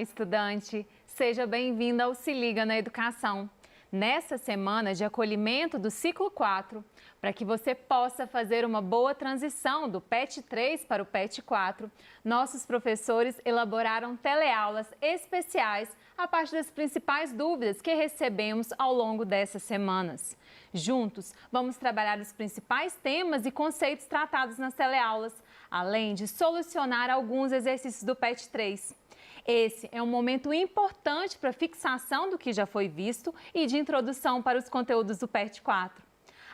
estudante! Seja bem-vindo ao Se Liga na Educação. Nessa semana de acolhimento do ciclo 4, para que você possa fazer uma boa transição do PET 3 para o PET 4, nossos professores elaboraram teleaulas especiais a partir das principais dúvidas que recebemos ao longo dessas semanas. Juntos, vamos trabalhar os principais temas e conceitos tratados nas teleaulas, além de solucionar alguns exercícios do PET 3. Esse é um momento importante para a fixação do que já foi visto e de introdução para os conteúdos do PET 4.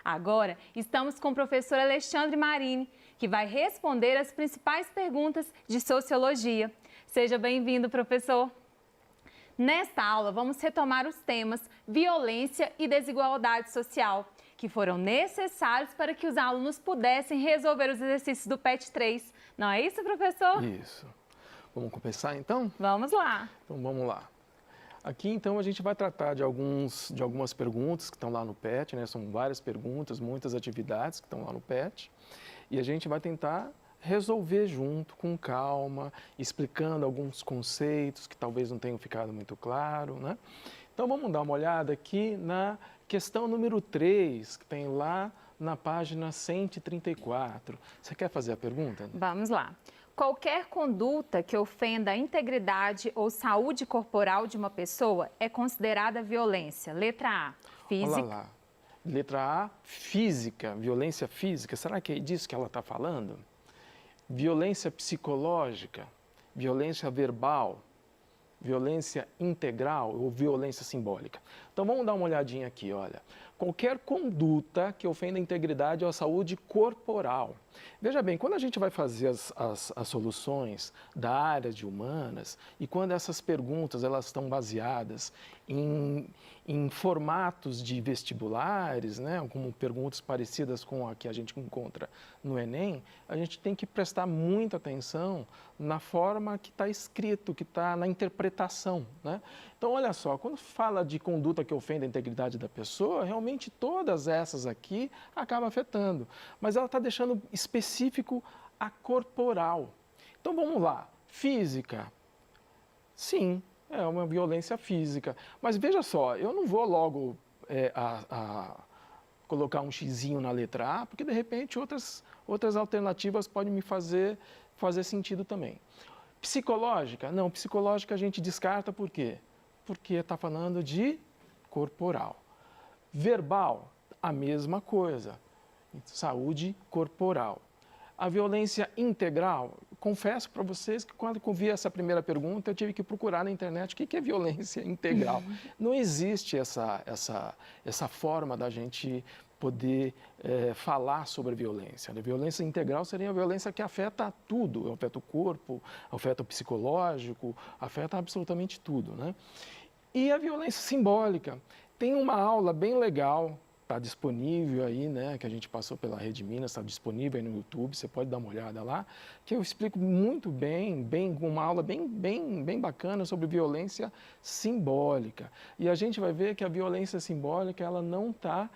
Agora, estamos com o professor Alexandre Marini, que vai responder as principais perguntas de sociologia. Seja bem-vindo, professor! Nesta aula, vamos retomar os temas violência e desigualdade social, que foram necessários para que os alunos pudessem resolver os exercícios do PET 3. Não é isso, professor? Isso. Vamos começar, então? Vamos lá. Então, vamos lá. Aqui, então, a gente vai tratar de algumas perguntas que estão lá no PET, né? São várias perguntas, muitas atividades que estão lá no PET. E a gente vai tentar resolver junto, com calma, explicando alguns conceitos que talvez não tenham ficado muito claro, né? Então, vamos dar uma olhada aqui na questão número 3, que tem lá na página 134. Você quer fazer a pergunta? Vamos lá. Qualquer conduta que ofenda a integridade ou saúde corporal de uma pessoa é considerada violência. Letra A, física. Olha lá. Letra A, física, violência física. Será que é disso que ela está falando? Violência psicológica, violência verbal, violência integral ou violência simbólica. Então vamos dar uma olhadinha aqui, olha. Qualquer conduta que ofenda a integridade ou a saúde corporal. Veja bem, quando a gente vai fazer as soluções da área de humanas e quando essas perguntas elas estão baseadas em formatos de vestibulares, né, como perguntas parecidas com a que a gente encontra no Enem, a gente tem que prestar muita atenção na forma que está escrito, que está na interpretação, né? Então, olha só, quando fala de conduta que ofende a integridade da pessoa, realmente todas essas aqui acabam afetando, mas ela está deixando específico a corporal. Então, vamos lá, física, sim, é uma violência física, mas veja só, eu não vou logo colocar um xizinho na letra A, porque de repente outras alternativas podem me fazer sentido também. Psicológica? Não, psicológica a gente descarta por quê? Porque está falando de corporal. Verbal, a mesma coisa, saúde corporal. A violência integral, confesso para vocês que quando eu vi essa primeira pergunta, eu tive que procurar na internet o que é violência integral. Não existe essa forma da gente poder falar sobre a violência. A violência integral seria a violência que afeta tudo, afeta o corpo, afeta o psicológico, afeta absolutamente tudo, né? E a violência simbólica. Tem uma aula bem legal, está disponível aí, né, que a gente passou pela Rede Minas, está disponível aí no YouTube, você pode dar uma olhada lá, que eu explico muito bem uma aula bem bacana sobre violência simbólica. E a gente vai ver que a violência simbólica, ela não está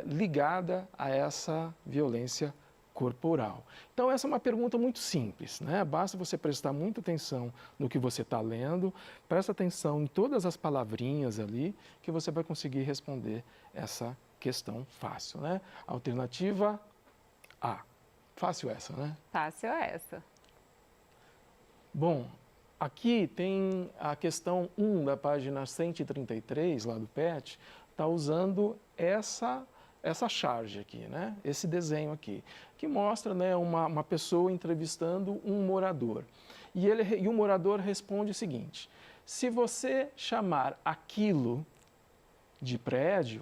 ligada a essa violência corporal. Então, essa é uma pergunta muito simples, né? Basta você prestar muita atenção no que você está lendo, presta atenção em todas as palavrinhas ali, que você vai conseguir responder essa questão fácil, né? Alternativa A. Fácil essa, né? Fácil essa. Bom, aqui tem a questão 1 da página 133, lá do PET, está usando essa charge aqui, né? Esse desenho aqui, que mostra, né, uma pessoa entrevistando um morador. E o morador responde o seguinte: se você chamar aquilo de prédio,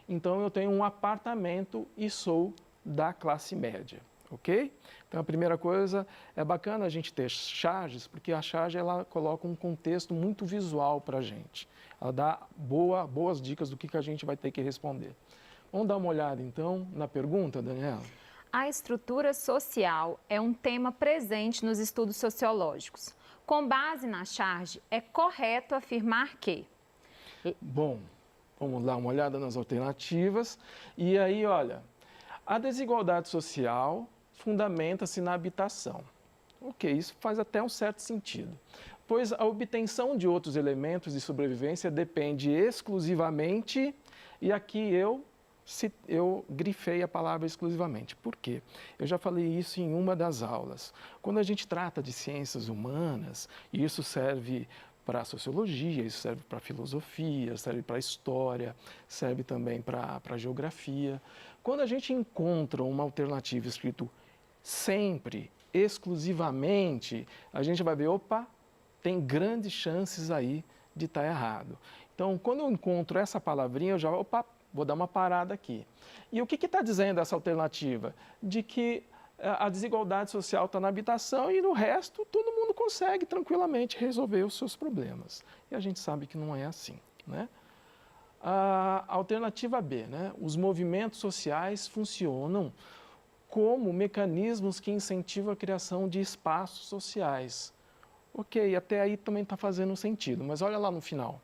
então eu tenho um apartamento e sou da classe média, ok? Então a primeira coisa, é bacana a gente ter charges, porque a charge ela coloca um contexto muito visual para a gente. Ela dá boas dicas do que a gente vai ter que responder. Vamos dar uma olhada, então, na pergunta, Daniela? A estrutura social é um tema presente nos estudos sociológicos. Com base na charge, é correto afirmar que... Bom, vamos dar uma olhada nas alternativas. E aí, olha, a desigualdade social fundamenta-se na habitação. Ok, isso faz até um certo sentido. pois a obtenção de outros elementos de sobrevivência depende exclusivamente, e aqui eu grifei a palavra exclusivamente. Por quê? Eu já falei isso em uma das aulas. Quando a gente trata de ciências humanas, e isso serve para a sociologia, isso serve para a filosofia, serve para a história, serve também para a geografia. Quando a gente encontra uma alternativa escrito sempre, exclusivamente, a gente vai ver, opa, tem grandes chances aí de estar errado. Então, quando eu encontro essa palavrinha, eu já, opa, vou dar uma parada aqui. E o que está dizendo essa alternativa? De que a desigualdade social está na habitação e no resto todo mundo consegue tranquilamente resolver os seus problemas. E a gente sabe que não é assim, né? A alternativa B, né? Os movimentos sociais funcionam como mecanismos que incentivam a criação de espaços sociais. Ok, até aí também está fazendo sentido, mas olha lá no final.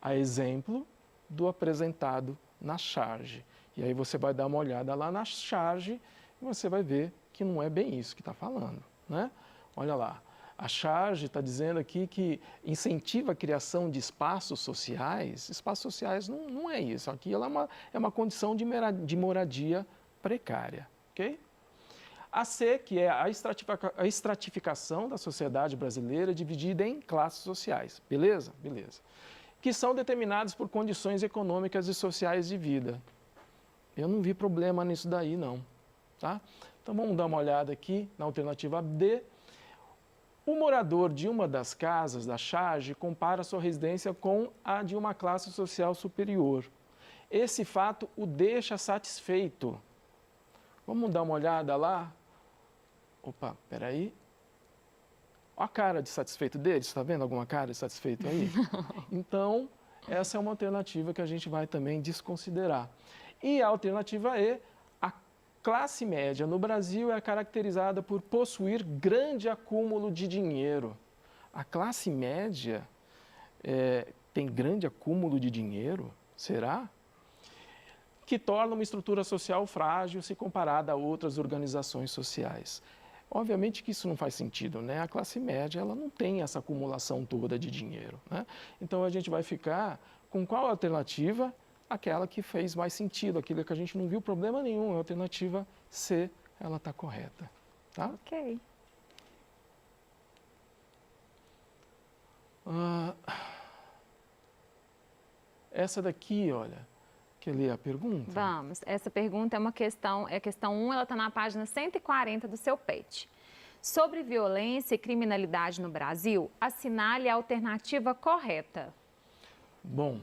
A exemplo do apresentado na charge. E aí você vai dar uma olhada lá na charge e você vai ver que não é bem isso que está falando, né? Olha lá, a charge está dizendo aqui que incentiva a criação de espaços sociais. Espaços sociais não é isso, aqui ela é uma condição de moradia precária, ok? A C, que é a estratificação da sociedade brasileira dividida em classes sociais, beleza? Beleza. Que são determinadas por condições econômicas e sociais de vida. Eu não vi problema nisso daí, não. Tá? Então, vamos dar uma olhada aqui na alternativa D. O morador de uma das casas da charge compara sua residência com a de uma classe social superior. Esse fato o deixa satisfeito. Vamos dar uma olhada lá? Opa, peraí. Olha a cara de satisfeito deles, está vendo alguma cara de satisfeito aí? Então, essa é uma alternativa que a gente vai também desconsiderar. E a alternativa E, a classe média no Brasil é caracterizada por possuir grande acúmulo de dinheiro. A classe média tem grande acúmulo de dinheiro? Será? Que torna uma estrutura social frágil se comparada a outras organizações sociais. Obviamente que isso não faz sentido, né? A classe média ela não tem essa acumulação toda de dinheiro, né? Então a gente vai ficar com qual alternativa? Aquela que fez mais sentido, aquilo que a gente não viu problema nenhum. A alternativa C, ela está correta, tá? Ok. Essa daqui, olha, quer ler a pergunta? Vamos. Essa pergunta é uma questão, é a questão 1, ela está na página 140 do seu PET. Sobre violência e criminalidade no Brasil, assinale a alternativa correta. Bom,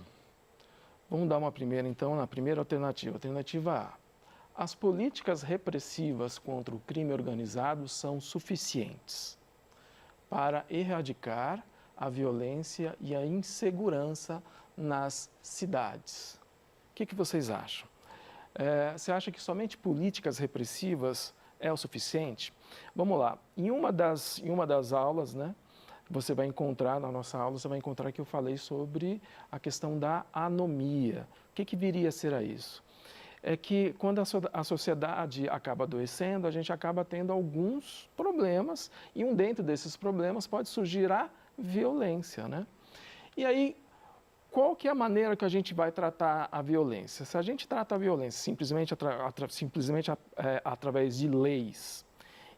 vamos dar uma primeira, então, na primeira alternativa. Alternativa A. As políticas repressivas contra o crime organizado são suficientes para erradicar a violência e a insegurança nas cidades. O que vocês acham? Você acha que somente políticas repressivas é o suficiente? Vamos lá. Em uma das aulas, né, você vai encontrar, na nossa aula, você vai encontrar que eu falei sobre a questão da anomia. O que viria a ser a isso? É que quando a sociedade acaba adoecendo, a gente acaba tendo alguns problemas, e dentro desses problemas pode surgir a violência, né? E aí, qual que é a maneira que a gente vai tratar a violência? Se a gente trata a violência simplesmente através de leis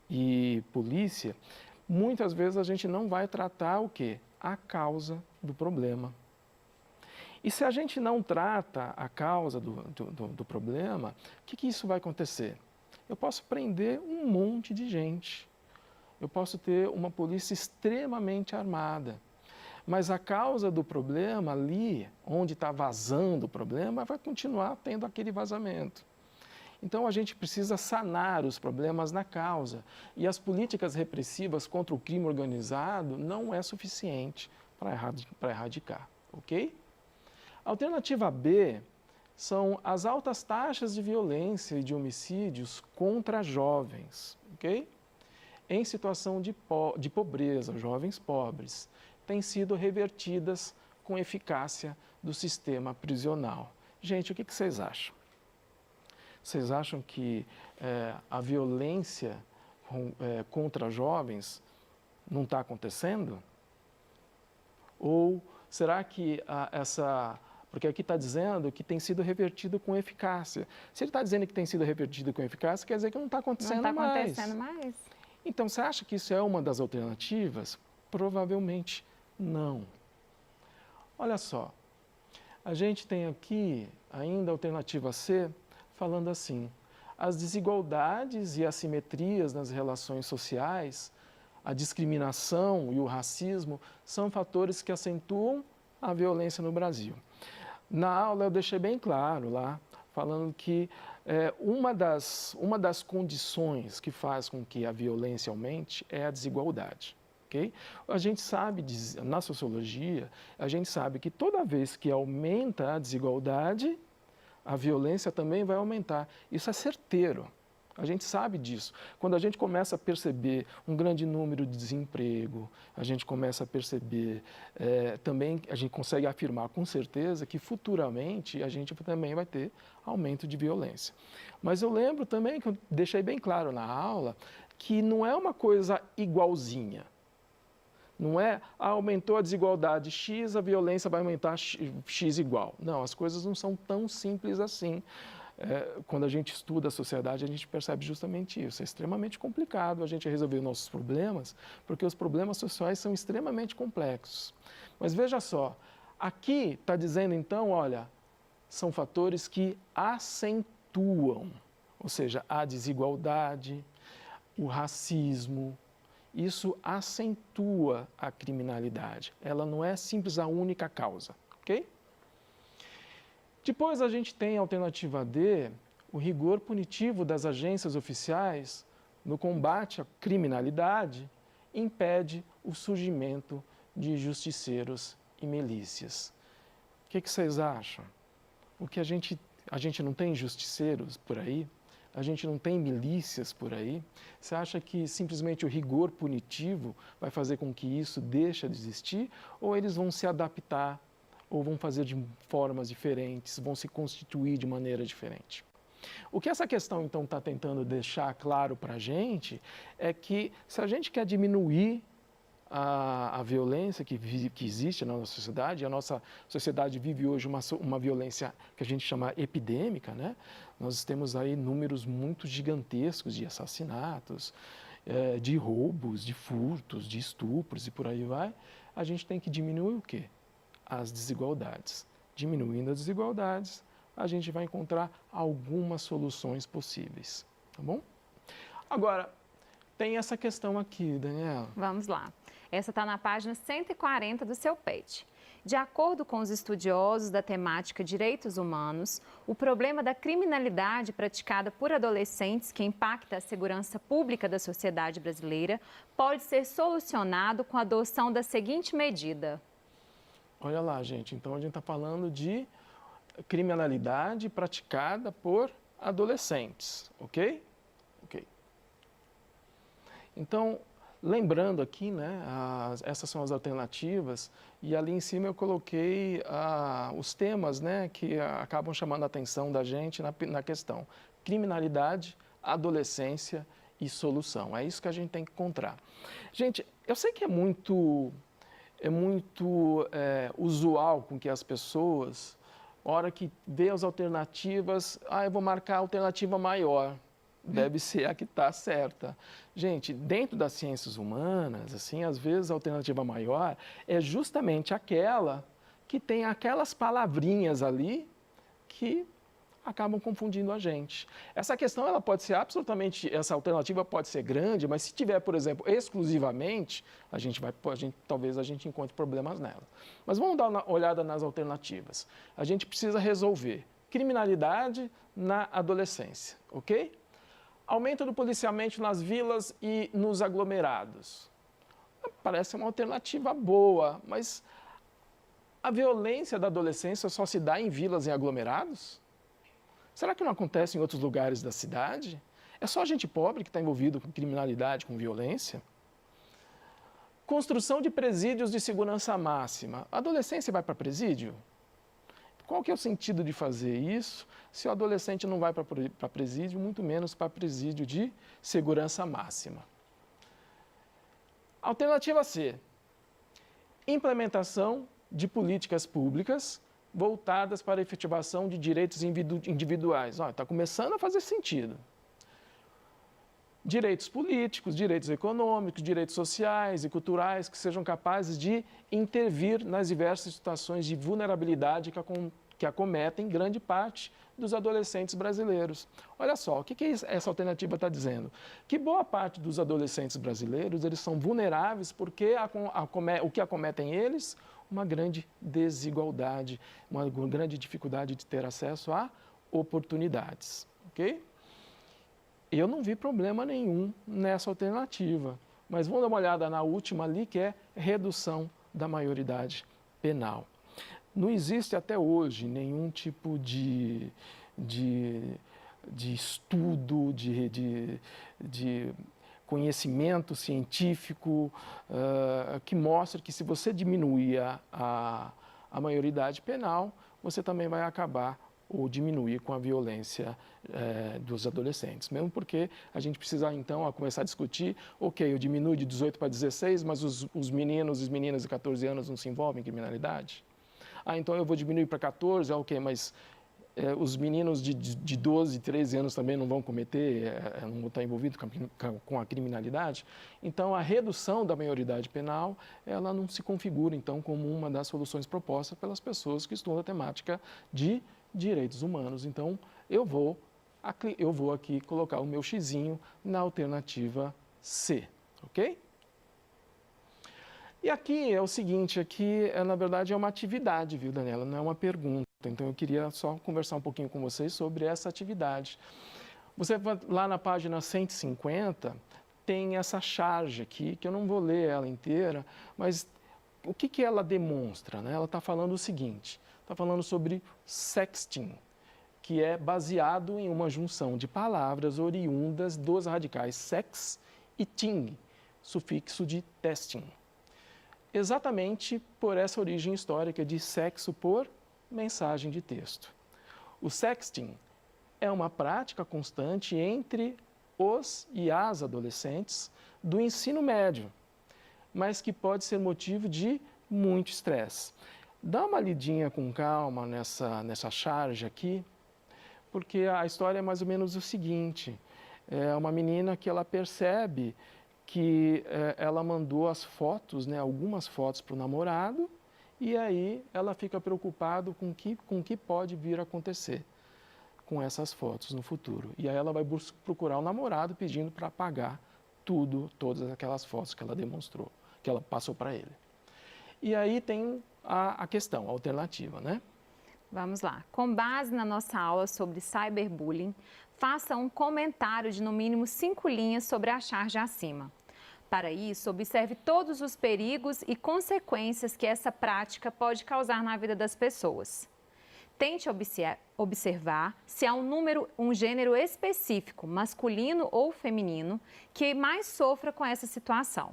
e polícia, muitas vezes a gente não vai tratar o quê? A causa do problema. E se a gente não trata a causa do problema, o que isso vai acontecer? Eu posso prender um monte de gente. Eu posso ter uma polícia extremamente armada. Mas a causa do problema ali, onde está vazando o problema, vai continuar tendo aquele vazamento. Então a gente precisa sanar os problemas na causa. E as políticas repressivas contra o crime organizado não é suficiente para erradicar, ok? A alternativa B são as altas taxas de violência e de homicídios contra jovens, ok? Em situação de pobreza, jovens pobres, têm sido revertidas com eficácia do sistema prisional. Gente, o que vocês acham? Vocês acham que a violência contra jovens não está acontecendo? Ou será que porque aqui está dizendo que tem sido revertido com eficácia. Se ele está dizendo que tem sido revertido com eficácia, quer dizer que não está acontecendo mais. Não está acontecendo mais. Então, você acha que isso é uma das alternativas? Provavelmente não. Olha só, a gente tem aqui ainda a alternativa C, falando assim: as desigualdades e assimetrias nas relações sociais, a discriminação e o racismo são fatores que acentuam a violência no Brasil. Na aula eu deixei bem claro lá, falando que uma das condições que faz com que a violência aumente é a desigualdade. Okay? A gente sabe, na sociologia, a gente sabe que toda vez que aumenta a desigualdade, a violência também vai aumentar. Isso é certeiro. A gente sabe disso. Quando a gente começa a perceber um grande número de desemprego, a gente começa a perceber, também a gente consegue afirmar com certeza que futuramente a gente também vai ter aumento de violência. Mas eu lembro também, que eu deixei bem claro na aula, que não é uma coisa igualzinha. Não é, aumentou a desigualdade X, a violência vai aumentar X igual. Não, as coisas não são tão simples assim. Quando a gente estuda a sociedade, a gente percebe justamente isso. É extremamente complicado a gente resolver nossos problemas, porque os problemas sociais são extremamente complexos. Mas veja só, aqui está dizendo então, olha, são fatores que acentuam, ou seja, a desigualdade, o racismo, isso acentua a criminalidade. Ela não é simples a única causa, ok? Depois a gente tem a alternativa D, o rigor punitivo das agências oficiais no combate à criminalidade impede o surgimento de justiceiros e milícias. O que vocês acham? A gente não tem justiceiros por aí? A gente não tem milícias por aí? Você acha que simplesmente o rigor punitivo vai fazer com que isso deixe de existir? Ou eles vão se adaptar, ou vão fazer de formas diferentes, vão se constituir de maneira diferente? O que essa questão, então, está tentando deixar claro para a gente é que, se a gente quer diminuir a violência que existe na nossa sociedade, a nossa sociedade vive hoje uma violência que a gente chama epidêmica, né? Nós temos aí números muito gigantescos de assassinatos, de roubos, de furtos, de estupros e por aí vai. A gente tem que diminuir o quê? As desigualdades. Diminuindo as desigualdades, a gente vai encontrar algumas soluções possíveis, tá bom? Agora, tem essa questão aqui, Daniela. Vamos lá. Essa está na página 140 do seu PET. De acordo com os estudiosos da temática direitos humanos, o problema da criminalidade praticada por adolescentes que impacta a segurança pública da sociedade brasileira pode ser solucionado com a adoção da seguinte medida. Olha lá, gente, então a gente está falando de criminalidade praticada por adolescentes, ok? Ok. Então, lembrando aqui, né, essas são as alternativas, e ali em cima eu coloquei os temas, né, que acabam chamando a atenção da gente na questão: criminalidade, adolescência e solução. É isso que a gente tem que encontrar. Gente, eu sei que é muito usual com que as pessoas, na hora que vê as alternativas, eu vou marcar a alternativa maior, deve ser a que está certa. Gente, dentro das ciências humanas, assim, às vezes a alternativa maior é justamente aquela que tem aquelas palavrinhas ali que acabam confundindo a gente. Essa questão, ela pode ser absolutamente, essa alternativa pode ser grande, mas se tiver, por exemplo, exclusivamente, talvez a gente encontre problemas nela. Mas vamos dar uma olhada nas alternativas. A gente precisa resolver criminalidade na adolescência, ok? Aumento do policiamento nas vilas e nos aglomerados. Parece uma alternativa boa, mas a violência da adolescência só se dá em vilas e aglomerados? Será que não acontece em outros lugares da cidade? É só gente pobre que está envolvido com criminalidade, com violência? Construção de presídios de segurança máxima. A adolescência vai para presídio? Qual que é o sentido de fazer isso se o adolescente não vai para presídio, muito menos para presídio de segurança máxima? Alternativa C. implementação de políticas públicas voltadas para a efetivação de direitos individuais. Está começando a fazer sentido. Direitos políticos, direitos econômicos, direitos sociais e culturais que sejam capazes de intervir nas diversas situações de vulnerabilidade que acometem grande parte dos adolescentes brasileiros. Olha só, o que essa alternativa está dizendo? Que boa parte dos adolescentes brasileiros eles são vulneráveis porque o que acometem eles? Uma grande desigualdade, uma grande dificuldade de ter acesso a oportunidades. Ok? Eu não vi problema nenhum nessa alternativa, mas vamos dar uma olhada na última ali, que é redução da maioridade penal. Não existe até hoje nenhum tipo de estudo, de conhecimento científico que mostre que se você diminuir a maioridade penal, você também vai acabar ou diminuir com a violência dos adolescentes. Mesmo porque a gente precisa, então, começar a discutir, ok, eu diminuo de 18 para 16, mas os meninos e as meninas de 14 anos não se envolvem em criminalidade? Então eu vou diminuir para 14, ok, mas os meninos de 12, 13 anos também não vão cometer, não vão estar envolvidos com a criminalidade? Então, a redução da maioridade penal, ela não se configura, então, como uma das soluções propostas pelas pessoas que estudam a temática de direitos humanos. Então, eu vou aqui colocar o meu xizinho na alternativa C, ok? E aqui é o seguinte, aqui na verdade é uma atividade, viu, Daniela? Não é uma pergunta. Então eu queria só conversar um pouquinho com vocês sobre essa atividade. Você vai lá na página 150, tem essa charge aqui, que eu não vou ler ela inteira, mas o que ela demonstra, né? Ela está falando o seguinte, está falando sobre sexting, que é baseado em uma junção de palavras oriundas dos radicais sex e ting, sufixo de testing. Exatamente por essa origem histórica de sexo por mensagem de texto. O sexting é uma prática constante entre os e as adolescentes do ensino médio, mas que pode ser motivo de muito estresse. Dá uma lidinha com calma nessa charge aqui, porque a história é mais ou menos o seguinte, é uma menina que ela percebe que ela mandou as fotos, né, algumas fotos para o namorado, e aí ela fica preocupada com o que pode vir a acontecer com essas fotos no futuro. E aí ela vai procurar o namorado pedindo para apagar todas aquelas fotos que ela demonstrou, que ela passou para ele. E aí tem a questão, a alternativa, né? Vamos lá. Com base na nossa aula sobre cyberbullying, faça um comentário de no mínimo 5 linhas sobre a charge acima. Para isso, observe todos os perigos e consequências que essa prática pode causar na vida das pessoas. Tente observar se há um gênero específico, masculino ou feminino, que mais sofra com essa situação.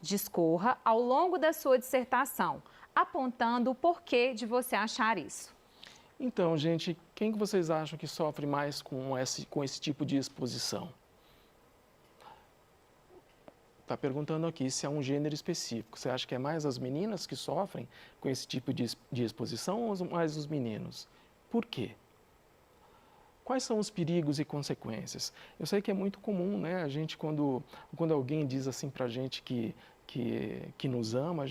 Discorra ao longo da sua dissertação, apontando o porquê de você achar isso. Então, gente, quem que vocês acham que sofre mais com esse tipo de exposição? Está perguntando aqui se há um gênero específico. Você acha que é mais as meninas que sofrem com esse tipo de exposição ou mais os meninos? Por quê? Quais são os perigos e consequências? Eu sei que é muito comum, né? A gente, quando alguém diz assim para a gente que nos ama,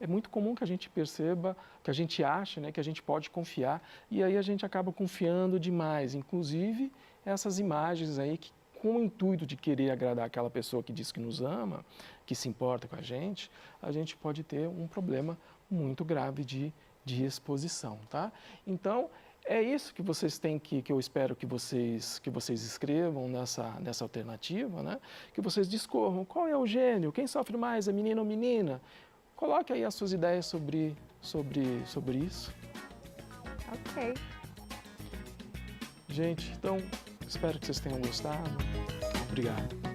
é muito comum que a gente perceba, que a gente ache, né, que a gente pode confiar, e aí a gente acaba confiando demais. Inclusive, essas imagens aí que, com o intuito de querer agradar aquela pessoa que diz que nos ama, que se importa com a gente pode ter um problema muito grave de exposição, tá? Então, é isso que vocês têm que eu espero que vocês escrevam nessa alternativa, né? Que vocês discorram qual é o gênero, quem sofre mais, é menino ou menina? Coloque aí as suas ideias sobre isso. Ok. Gente, então, espero que vocês tenham gostado. Obrigado.